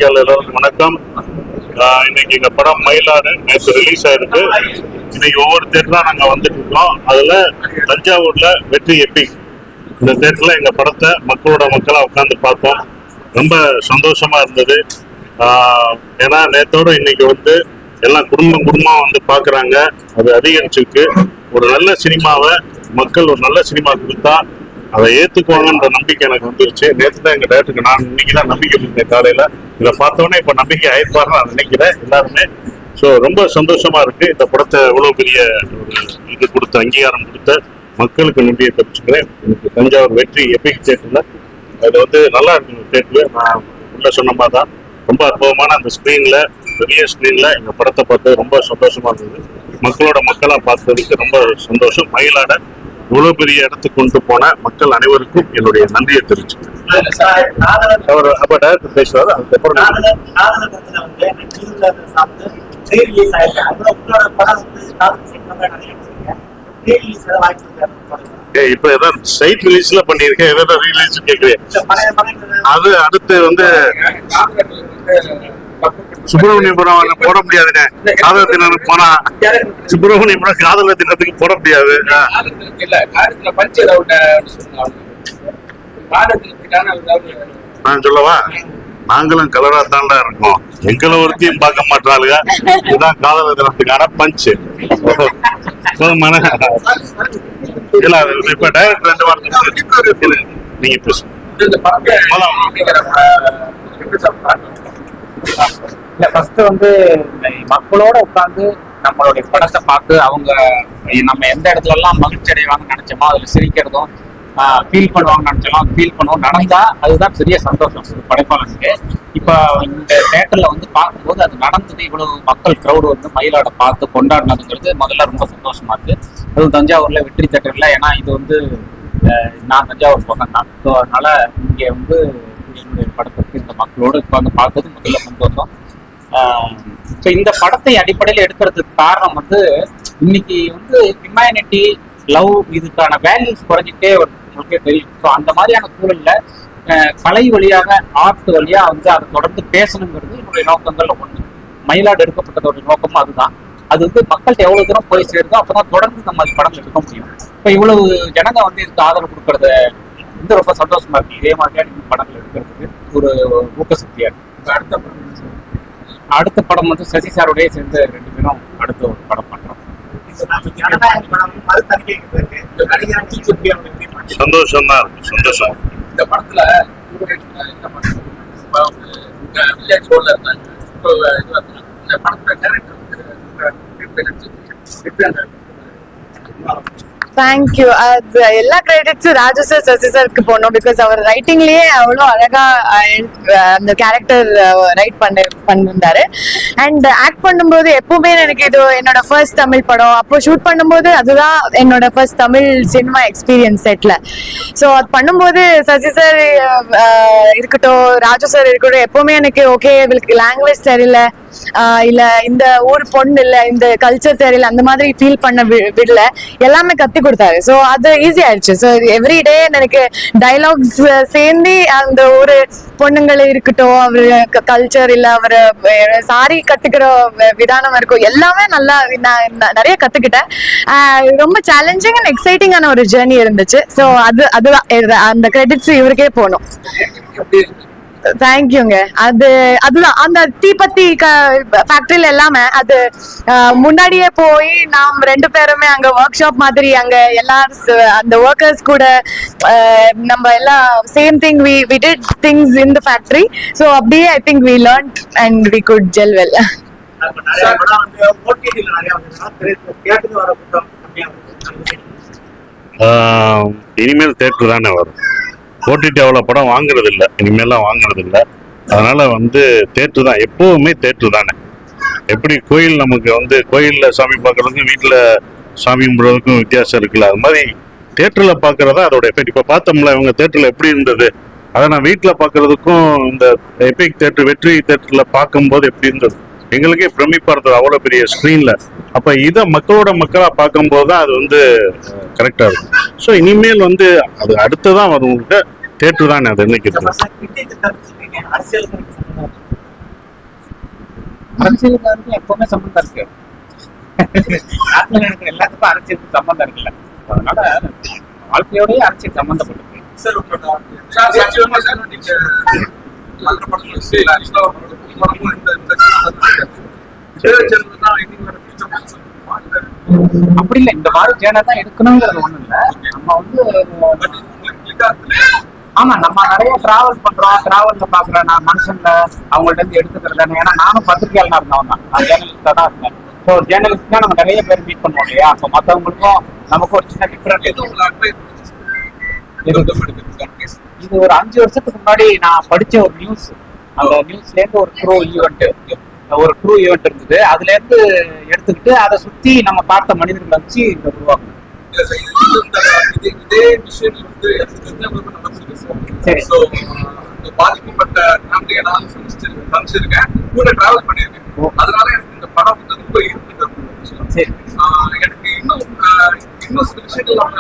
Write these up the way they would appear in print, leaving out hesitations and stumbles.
பத்திரிகையாளர் எல்லாருக்கும் வணக்கம். இன்னைக்கு எங்க படம் மயிலாடு நேற்று ரிலீஸ் ஆயிருக்கு. இன்னைக்கு ஒவ்வொரு தேட்டரா நாங்க வந்துட்டு இருக்கோம். அதுல தஞ்சாவூர்ல வெற்றி எப்பிக் இந்த தேட்டர்ல எங்க படத்தை மக்களா உட்காந்து பார்த்தோம். ரொம்ப சந்தோஷமா இருந்தது. ஏன்னா நேத்தோட இன்னைக்கு வந்து எல்லாம் குடும்பமா வந்து பாக்குறாங்க. அது அதிகரிச்சிருக்கு. ஒரு நல்ல சினிமாவை மக்கள் ஒரு நல்ல சினிமா கொடுத்தா அதை ஏத்துக்குவாங்கன்ற நம்பிக்கை எனக்கு வந்துருச்சு. நேற்று தான் எங்க டேரக்டருக்கு நான் இன்னைக்குதான் நம்பிக்கை இருந்தேன். காலையில இதை பார்த்தோன்னே இப்ப நம்பிக்கை ஆயிருப்பாருன்னு நான் நினைக்கிறேன் எல்லாருமே. ஸோ ரொம்ப சந்தோஷமா இருக்கு. இந்த படத்தை இவ்வளவு பெரிய ஒரு இது கொடுத்த அங்கீகாரம் கொடுத்த மக்களுக்கு நன்றியை தெரிவிச்சுக்கிறேன். எனக்கு தஞ்சாவூர் வெற்றி எபிக் தேட்டர்ல அது வந்து நல்லா இருக்கு. தேட்டரு நான் உள்ள சொன்ன மாதிரி தான் ரொம்ப அற்புதமான அந்த ஸ்கிரீன்ல பெரிய ஸ்கிரீன்ல எங்க படத்தை பார்த்து ரொம்ப சந்தோஷமா இருந்தது. மக்களா பார்த்ததுக்கு ரொம்ப சந்தோஷம். மயிலாட இவ்வளவு பெரிய இடத்துக்கு கொண்டு போன மக்கள் அனைவருக்கும் என்னுடைய நன்றியை தெரிவிச்சுக்கிறேன். அவர் அப்ப டைரக்டர் பேசுவாரு. அதுக்கப்புறம் இப்ப ஏதாவது சைட் ரிலீஸ்ல பண்ணிருக்கேன். ஏதாவது ரீலீஸ் கேக்குறேன். அது அடுத்து வந்து சுப்பிரமணியபுரம் போட முடியாதுண்ணே. காதல் தினத்துக்கு போனா சுப்பிரமணியபுரம் காதல் தினத்துக்கு போட முடியாது. நான் சொல்லவா, நாங்களும் கலரா தாண்டா இருக்கோம். எங்களை ஒருத்தையும் பார்க்க மாட்டாளுங்க. இதுதான் காதல் தினத்துக்கான பஞ்சு. இல்ல இப்ப டைரக்டர் 2 வாரத்துக்கு நீங்க பேசு. இல்ல ஃபர்ஸ்ட் வந்து மக்களோட உட்கார்ந்து நம்மளுடைய படத்தை பார்த்து அவங்க நம்ம எந்த இடத்துல எல்லாம் மகிழ்ச்சி அடைவாங்கன்னு நினைச்சோமோ அதுல சிரிக்கிறதும் ஃபீல் பண்ணுவாங்கன்னு நினைச்சாலும் ஃபீல் பண்ணுவோம். நடந்தா அதுதான் பெரிய சந்தோஷம் படைப்பாளனுக்கு. இப்போ இந்த தேட்டர்ல வந்து பார்க்கும்போது அது நடந்தது, இவ்வளவு மக்கள் க்ரௌடு வந்து மயிலாட பார்த்து கொண்டாடினதுங்கிறது முதல்ல ரொம்ப சந்தோஷமா இருக்கு. அதுவும் தஞ்சாவூர்ல வெற்றி தேட்டர்ல, ஏன்னா இது வந்து நான் தஞ்சாவூர் பக்கம் தான். ஸோ அதனால இங்கே வந்து என்னுடைய படத்துக்கு இந்த மக்களோடு உட்காந்து பார்த்தது முதல்ல சந்தோஷம். ஸோ இந்த படத்தை அடிப்படையில் எடுக்கிறதுக்கு காரணம் வந்து இன்னைக்கு வந்து ஹியூமனிட்டி லவ் இதுக்கான வேல்யூஸ் குறைஞ்சிட்டே உங்களுக்கே தெரியும். ஸோ அந்த மாதிரியான சூழல்ல கலை வழியாக ஆர்ட் வழியா வந்து அதை தொடர்ந்து பேசணுங்கிறது என்னுடைய நோக்கங்கள்ல ஒண்ணு. மயிலாடு எடுக்கப்பட்டதோட நோக்கமும் அதுதான். அது வந்து மக்கள்கிட்ட எவ்வளவு தூரம் போய் சேருதோ அப்பதான் தொடர்ந்து நம்ம அது படம் எடுக்க முடியும். இப்போ இவ்வளவு ஜனங்க வந்து இதுக்கு ஆதரவு கொடுக்கறத வந்து ரொம்ப சந்தோஷமா இருக்கு. இதே மாதிரியான படங்கள் எடுக்கிறதுக்கு ஒரு ஊக்கசக்தியா இருக்கு. அடுத்த படம் வந்து சசி சாரோடய சேர்ந்து 2 பேரும் அடுத்த ஒரு படம் பண்றோம். சந்தோஷம் தான் இருக்கு. சந்தோஷம். இந்த படத்துல வில்லேஜ் ரோல்ல இருந்தாங்க. இந்த படத்துல கேரக்டர் தேங்க்யூ. அது எல்லா கிரெடிட்ஸும் ராஜு சார் சசி சாருக்கு போனோம். பிகாஸ் அவர் ரைட்டிங்லயே அவ்வளோ அழகா அந்த கேரக்டர் ரைட் பண்ணிருந்தாரு. அண்ட் ஆக்ட் பண்ணும்போது எப்பவுமே எனக்கு இது என்னோட ஃபர்ஸ்ட் தமிழ் படம். அப்போ ஷூட் பண்ணும்போது அதுதான் என்னோட ஃபர்ஸ்ட் தமிழ் சினிமா எக்ஸ்பீரியன்ஸ் செட்ல. ஸோ அது பண்ணும்போது சசி சார் இருக்கட்டும், ராஜு சார் இருக்கட்டும், எப்பவுமே எனக்கு ஓகே இவளுக்கு லாங்குவேஜ் தெரியல, இல்ல இந்த ஊர் பொண்ணு இல்ல, இந்த கல்ச்சர் தெரியல, அந்த மாதிரி ஃபீல் பண்ண விடல, எல்லாமே கத்து கொடுத்தாரு. ஸோ அது ஈஸி ஆயிடுச்சு. ஸோ எவ்ரி டே எனக்கு டைலாக்ஸ் சேர்ந்து அந்த ஒரு பொண்ணுங்களை இருக்கட்டும், அவரு கல்ச்சர் இல்ல அவரு சாரி கத்துக்கிற விதானம் இருக்கும், எல்லாமே நல்லா நான் நிறைய கத்துக்கிட்டேன். ரொம்ப சேலஞ்சிங் அண்ட் எக்ஸைட்டிங்கான ஒரு ஜேர்னி இருந்துச்சு. ஸோ அதுதான் அந்த கிரெடிட்ஸ் இவருக்கே போகணும். தேங்க்யூங்க. அதுதான் அந்த தீபத்தி ஃபேக்டரியில எல்லாமே அது முன்னாடியே போய் நாம் 2 பேருமே அங்க ஒர்க் ஷாப் மாதிரி அங்க எல்லாரும் அந்த ஒர்க்கர்ஸ் கூட நம்ம எல்லாம் same thing we did things in the factory. So அப்படியே I think we learned and we could gel well. இனிமேல் தேட்டர் தானே வரும். ஓடிடி அவ்வளோ படம் வாங்குறது இல்லை, இனிமேலாம் வாங்குறது இல்லை. அதனால வந்து தேட்டர் தான், எப்பவுமே தேட்டர் தானே. எப்படி கோயில் நமக்கு வந்து கோயிலில் சாமி பார்க்கறதுக்கும் வீட்டில் சாமி கும்பிட்றதுக்கும் வித்தியாசம் இருக்குல்ல, அது மாதிரி தேட்டரில் பார்க்கறதா அதோட எஃபெக்ட். இப்போ பார்த்தோம்ல இவங்க தேட்டரில் எப்படி இருந்தது, அதை நான் வீட்டில் பார்க்கறதுக்கும் இந்த எபிக் தேட்டர் வெற்றி தேட்டரில் பார்க்கும்போது எப்படி இருந்தது எங்களுக்கே பிரமிப்பாக இருந்தது, அவ்வளோ பெரிய ஸ்க்ரீனில். அப்போ இதை மக்களாக பார்க்கும்போது தான் அது வந்து கரெக்டாக இருக்கும். ஸோ இனிமேல் வந்து அது அடுத்ததான் வரும். தேட்டர் தானே அது இன்னைக்கு இருக்கு. அரசியலுக்கு எப்பவுமே சம்பந்தம் இருக்கு. நாட்டுல நடக்கிற எல்லாத்துக்கும் அரசியலுக்கு சம்பந்தம் இருக்குல்ல. அதனால வாழ்க்கையோடய அரசியல் சம்பந்தப்பட்டிருக்கு. சார் உங்களோட நீங்க மற்ற படங்கள் சரி ஆக்சுவலா படமும் இந்த அப்படி இல்லை, இந்த மாதிரி சேனல் தான் எடுக்கணுங்கிறது ஒண்ணு இல்லை. நம்ம வந்து ஆமா, நம்ம நிறைய டிராவல் பண்றோம். டிராவல்ல பாக்குறேன் நான் மனுஷன்ல அவங்கள்ட்ட இருந்து எடுத்துக்கிறேன். ஏன்னா நானும் பத்திரிகையாளனா இருந்தவன் தான், நான் ஜேர்னலிஸ்டா தான் இருந்தேன். ஸோ ஜேர்னலிஸ்ட்னா நம்ம நிறைய பேர் மீட் பண்ணுவோம் இல்லையா? அப்போ மற்றவங்களுக்கும் நமக்கும் ஒரு சின்ன டிஃபரெண்ட். இது ஒரு 5 வருஷத்துக்கு முன்னாடி நான் படிச்ச ஒரு நியூஸ். அந்த நியூஸ்ல இருந்து ஒரு ட்ரூ ஈவெண்ட் இருந்தது. அதுல இருந்து எடுத்துக்கிட்டு அதை சுத்தி நம்ம பார்த்த மனிதர்களை வச்சு இதை உருவாக்கணும். இதே விஷயம் வந்து சரி, பாதிக்கப்பட்ட ஃபேமிலியை நான் சந்திச்சிருக்கேன், கூட டிராவல் பண்ணியிருக்கேன். அதனால எனக்கு இந்த படம் வந்து ரொம்ப ஈர்ப்பு. சரி, எனக்கு இன்னும் சில விஷயங்கள் நம்ம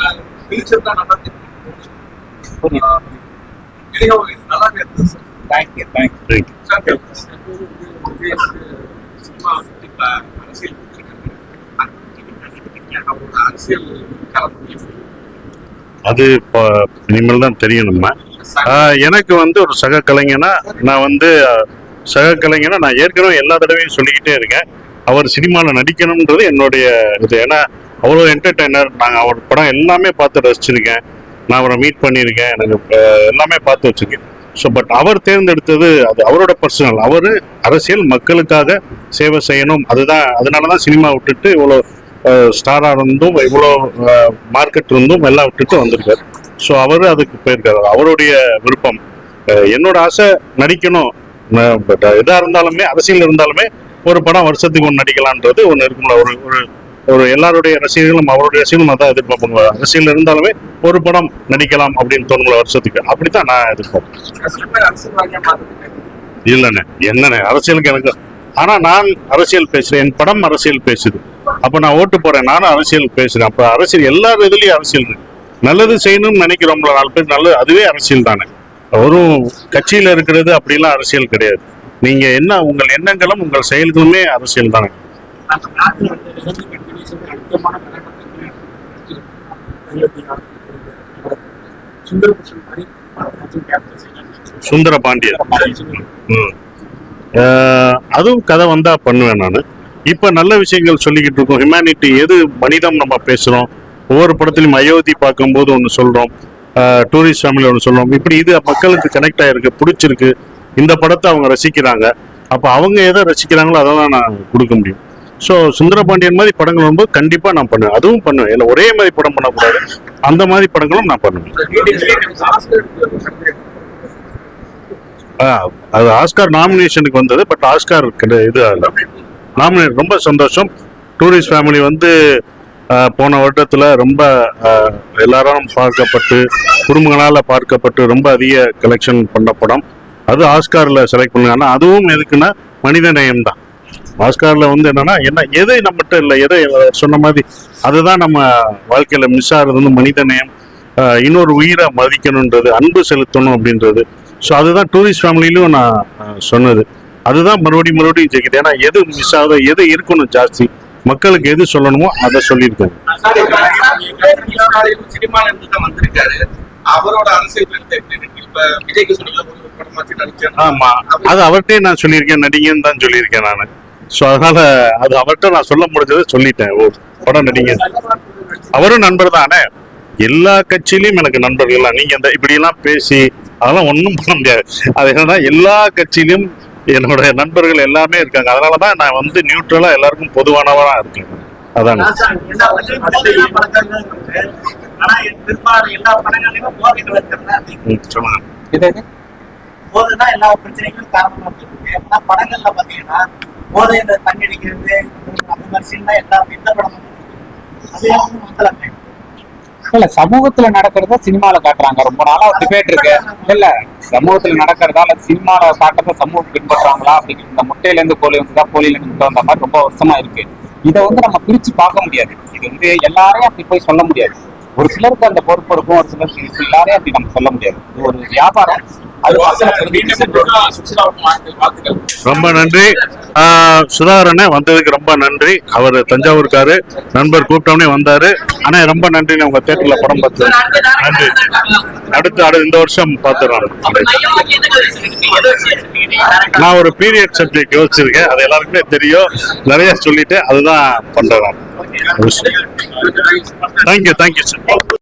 பிரிச்சிருந்தா நல்லா நல்லா இருந்தது சார். தேங்க்யூ. அரசியல் அது இனிமேல் தான் தெரியும். நம்ம எனக்கு வந்து ஒரு சக கலைஞனா நான் ஏற்கனவே எல்லா தடவையும் சொல்லிக்கிட்டே இருக்கேன், அவர் சினிமாவில் நடிக்கணும்ன்றது என்னுடைய இது. ஏன்னா அவ்வளோ என்டர்டெய்னர். நாங்கள் அவர் படம் எல்லாமே பார்த்து ரசிச்சிருக்கேன், நான் அவரை மீட் பண்ணியிருக்கேன், எனக்கு எல்லாமே பார்த்து வச்சிருக்கேன். ஸோ பட் அவர் தேர்ந்தெடுத்தது அது அவரோட பர்சனல். அவர் அரசியல் மக்களுக்காக சேவை செய்யணும், அதனால தான் சினிமா விட்டுட்டு இவ்வளோ ஸ்டாராக இருந்தும் இவ்வளோ மார்க்கெட் இருந்தும் எல்லாம் விட்டுட்டு வந்திருக்காரு. ஸோ அவர் அதுக்கு போயிருக்காரு, அவருடைய விருப்பம். என்னோட ஆசை நடிக்கணும், பட் எதாக இருந்தாலுமே அரசியல் இருந்தாலுமே ஒரு படம் வருஷத்துக்கு ஒன்று நடிக்கலான்றது ஒன்று இருக்கும்ல. ஒரு எல்லாருடைய ரசிகர்களும் அவருடைய ரசிகர்களும் அதான் எதிர்பார்ப்பாங்க. அரசியல் இருந்தாலுமே ஒரு படம் நடிக்கலாம் அப்படின்னு தோணுங்களா வருஷத்துக்கு, அப்படித்தான் நான் எதிர்பார்ப்பேன். இல்லைண்ணே, என்னண்ணே அரசியலுக்கு எனக்கு, ஆனா நான் அரசியல் பேசுறேன், என் படம் அரசியல் பேசுது, அப்ப நான் ஓட்டு போறேன், நானும் அரசியல் பேசுறேன். அப்ப அரசியல் எல்லாரும் இதுலயும் அரசியல் இருக்கு. நல்லது செய்யணும்னு நினைக்கிறோம்ல 4 பேர், நல்லது, அதுவே அரசியல் தானே. ஒரு கட்சியில இருக்கிறது அப்படிலாம் அரசியல் கிடையாது. நீங்க என்ன உங்கள் எண்ணங்களும் உங்கள் செயல்களுமே அரசியல் தானே. சுந்தர பாண்டியன் அதுவும் கதை வந்தா பண்ணுவேன் நான். இப்ப நல்ல விஷயங்கள் சொல்லிக்கிட்டு இருக்கோம். ஹியூமனிட்டி, எது மனிதம் நம்ம பேசுறோம். ஒவ்வொரு படத்திலும் அயோத்தி பார்க்கும்போது ஒன்று சொல்றோம், டூரிஸ்ட் ஃபேமிலி ஒன்று சொல்றோம். இப்படி இது மக்களுக்கு கனெக்ட் ஆயிருக்கு, பிடிச்சிருக்கு, இந்த படத்தை அவங்க ரசிக்கிறாங்க. அப்ப அவங்க எதை ரசிக்கிறாங்களோ அதெல்லாம் நான் கொடுக்க முடியும். ஸோ சுந்தரபாண்டியன் மாதிரி படங்கள் வரும்போது கண்டிப்பா நான் பண்ணுவேன், அதுவும் பண்ணுவேன். இல்லை ஒரே மாதிரி படம் பண்ணக்கூடாது, அந்த மாதிரி படங்களும் நான் பண்ணுவேன். அது ஆஸ்கார் நாமினேஷனுக்கு வந்தது, பட் ஆஸ்கார் இது நாமினேட். ரொம்ப சந்தோஷம். டூரிஸ்ட் ஃபேமிலி வந்து போன வருடத்துல ரொம்ப எல்லாரும் பார்க்கப்பட்டு, குடும்பங்களால் பார்க்கப்பட்டு ரொம்ப அதிக கலெக்ஷன் பண்ண படம். அது ஆஸ்கார்ல செலக்ட் பண்ணுங்க. ஆனால் அதுவும் எதுக்குன்னா மனித நேயம் தான். ஆஸ்கார்ல வந்து என்னன்னா எதை நம்மகிட்ட இல்லை, எதை சொன்ன மாதிரி அதுதான் நம்ம வாழ்க்கையில மிஸ் ஆகுறது வந்து மனித நேயம், இன்னொரு உயிரை மதிக்கணுன்றது, அன்பு செலுத்தணும் அப்படின்றது. ஸோ அதுதான் டூரிஸ்ட் ஃபேமிலியிலும் நான் சொன்னது. அதுதான் மறுபடியும் ஜெயிக்குது. ஏன்னா எது மிஸ் ஆகுதோ, எது இருக்கணும் ஜாஸ்தி, மக்களுக்கு எது சொல்லணுமோ அதை சொல்லியிருக்காங்க. அவரோட அரசியல் ஆமா, அது அவர்கிட்டே நான் சொல்லியிருக்கேன், நடிகன்னு தான் சொல்லியிருக்கேன் நான். ஸோ அதனால அது அவர்கிட்ட நான் சொல்ல முடிஞ்சதை சொல்லிட்டேன். ஓ படம் நடிங்க, அவரும் நண்பர் தானே. எல்லா கட்சியிலையும் எனக்கு நண்பர்கள் தான். நீங்க இப்படி எல்லாம் பேசி அதெல்லாம் ஒன்றும் பண்ண முடியாது. அது என்னன்னா எல்லா கட்சியிலும் என்னோட நண்பர்கள் எல்லாமே இருக்காங்க. அதனாலதான் நான் வந்து நியூட்ரலா எல்லாருக்கும் பொதுவானவரா இருக்கேன். அதாங்க. எல்லா பிரச்சனைகளும் காரணமா இருக்கு. படங்கள்ல பாத்தீங்கன்னா போதை தண்ணி அடிக்கிறது அந்த மாதிரி சீன் தான் எல்லா இந்த படம் மக்கள் இல்ல சமூகத்துல நடக்கிறத சினிமால காட்டுறாங்க. ரொம்ப நாளா டிபேட் இருக்கு. இல்ல சமூகத்துல நடக்கிறதா இல்ல சினிமால காட்டுறத சமூகம் பின்பற்றாங்களா அப்படிங்கிற இந்த முட்டையில இருந்து கோழி வந்துதான் கோழியில இருந்து முட்டை வந்த மாதிரி ரொம்ப வருஷமா இருக்கு. இதை வந்து நம்ம பிரிச்சு பார்க்க முடியாது. இது வந்து எல்லாரையும் அப்படி போய் சொல்ல முடியாது. ஒரு சிலருக்கு அந்த பொறுப்பு இருக்கும், ஒரு சிலருக்கு எல்லாரையும் அப்படி நம்ம சொல்ல முடியாது. இது ஒரு வியாபாரம். அது வாழ்த்துக்கள். ரொம்ப நன்றி. சுதாகரனே வந்ததுக்கு ரொம்ப நன்றி. அவர் தஞ்சாவூர்காரு, நண்பர் கூப்பிட்டோன்னே வந்தாரு. ஆனா ரொம்ப நன்றி, உங்க தேட்டர்ல படம் பார்த்து நன்றி. அடுத்து இந்த வருஷம் பார்த்துறோம். நான் ஒரு பீரியட் சப்ஜெக்ட் யோசிச்சிருக்கேன், அது எல்லாருக்குமே தெரியும், நிறைய சொல்லிட்டு அதுதான் பண்றேன். Thank you sir.